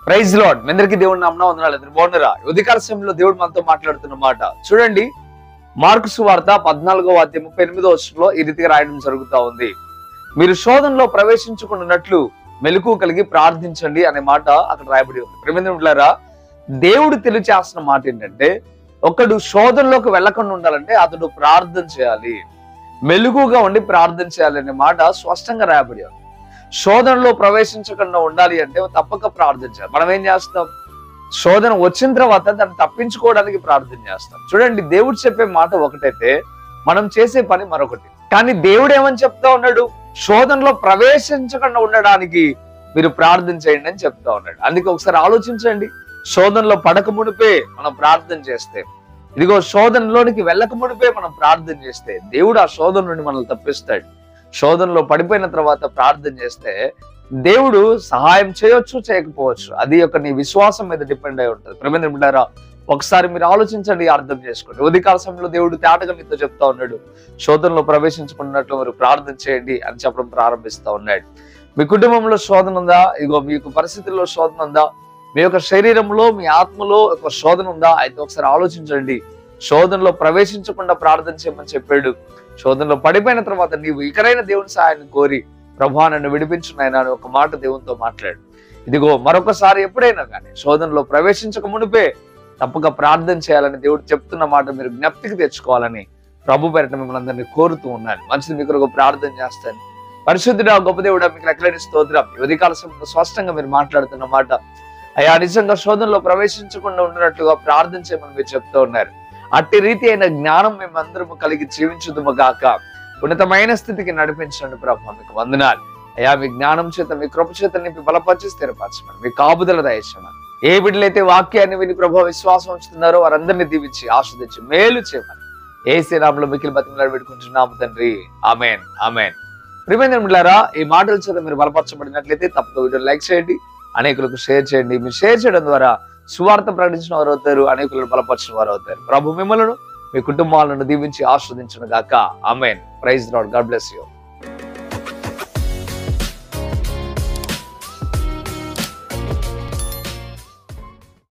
Praise lord. మీ అందరికీ దేవుడి నామమున వందనాలు. బాగున్నారా? ఉదయకాల సమయంలో దేవుడు మనతో మాట్లాడుతున్న మాట చూడండి. మార్కు సువార్త 14:38 ఈ రీతిగా రాయడం జరుగుతా ఉంది. మీరు శోధనలో ప్రవేశించుకున్నట్లు మెలకువ కలిగి ప్రార్థించండి అనే మాట అక్కడ రాయబడి ఉంది. ప్రేమించులారా, దేవుడు తెలియచేస్తున్న మాట ఏంటంటే, ఒకడు శోధనలోకి వెళ్లకుండా ఉండాలంటే అతడు ప్రార్థన చేయాలి, మెలకువగా ఉండి ప్రార్థన చేయాలి అనే మాట స్పష్టంగా రాయబడి ఉంది. శోధనలో ప్రవేశించకుండా ఉండాలి అంటే తప్పక ప్రార్థన చేయాలి. మనం ఏం చేస్తాం? శోధన వచ్చిన తర్వాత దాన్ని తప్పించుకోవడానికి ప్రార్థన చేస్తాం. చూడండి, దేవుడు చెప్పే మాట ఒకటైతే మనం చేసే పని మరొకటి. కానీ దేవుడు ఏమని చెప్తా ఉన్నాడు? శోధనలో ప్రవేశించకుండా ఉండడానికి మీరు ప్రార్థన చేయండి అని చెప్తా ఉన్నాడు. అందుకే ఒకసారి ఆలోచించండి. శోధనలో పడక మునిపే మనం ప్రార్థన చేస్తే, ఇదిగో శోధనలోనికి వెళ్ళక మునిపే మనం ప్రార్థన చేస్తే దేవుడు ఆ శోధన నుండి మనల్ని తప్పిస్తాడు. శోధనలో పడిపోయిన తర్వాత ప్రార్థన చేస్తే దేవుడు సహాయం చేయొచ్చు, చేయకపోవచ్చు. అది నీ విశ్వాసం మీద డిపెండ్ అయి ఉంటుంది. ప్రేమించులారా, ఒకసారి మీరు ఆలోచించండి, అర్థం చేసుకోండి. ఉదయకాల సమయంలో దేవుడు తేటగా మీతో చెప్తా ఉన్నాడు, శోధనలో ప్రవేశించుకున్నట్లు మీరు ప్రార్థన చేయండి అని చెప్పడం ప్రారంభిస్తా ఉన్నాడు. మీ కుటుంబంలో శోధన ఉందా? ఇగో మీకు పరిస్థితుల్లో శోధన ఉందా? మీ యొక్క శరీరంలో, మీ ఆత్మలో ఒక శోధన ఉందా? అయితే ఒకసారి ఆలోచించండి. శోధనలో ప్రవేశించకుండా ప్రార్థన చేయమని చెప్పాడు. శోధనలో పడిపోయిన తర్వాత నీవు ఇకరైన దేవుని సహాయాన్ని కోరి, ప్రభువా నన్ను విడిపించు నాయనా అని ఒక మాట దేవునితో మాట్లాడు. ఇదిగో మరొకసారి ఎప్పుడైనా కానీ శోధనలో ప్రవేశించక మునిపే తప్పక ప్రార్థన చేయాలని దేవుడు చెప్తున్న మాట మీరు జ్ఞప్తికి తెచ్చుకోవాలని ప్రభు పేరిట మిమ్మల్ని అందరినీ కోరుతూ ఉన్నాను. మంచిది, మీకు ఒక ప్రార్థన చేస్తాను. పరిశుద్ధుడా, గొప్ప దేవుడా, మీకు లెక్కలేని స్తోత్రం. ఉదయకాల సమయంలో స్పష్టంగా మీరు మాట్లాడుతున్న మాట, అయ్యా నిజంగా శోధనలో ప్రవేశించకుండా ఉండినట్లుగా ప్రార్థన చేయమని మీరు చెప్తూ ఉన్నారు. అట్టి రీతి అయిన జ్ఞానం మేమందరము కలిగి జీవించుదుము గాక. ఉన్నతమైన స్థితికి నడిపించండి ప్రభు, మీకు వందనాలు. అయ్యా మీ జ్ఞానం చేత, మీ కృప చేత నింపి బలపరిచి స్థిరపరచమని, మీ కాపుదల దయచేయమని. ఏ బిడ్డలైతే వాక్యాన్ని విని ప్రభు విశ్వాసం ఉంచుతున్నారో వారందరినీ దీవించి ఆస్వాదించి మేలు చేయమని యేసు నామములో మిక్కిలి బతిమలాడి పెట్టుకుంటున్నాము తండ్రి. ఆమేన్, ఆమేన్. ప్రియమైనలారా, ఈ మాటల చేత మీరు బలపరచబడినట్లయితే తప్పక వీడియో లైక్ చేయండి, అనేకులకు షేర్ చేయండి. మీరు షేర్ చేయడం ద్వారా సువార్త ప్రకటించిన వారు అవుతారు, అనేకులను బలపరిచిన వారు అవుతారు. ప్రభు మిమ్మలను, మీ కుటుంబాలను దీవించి ఆస్వాదించును గాక. Amen. Praise Lord. God bless you.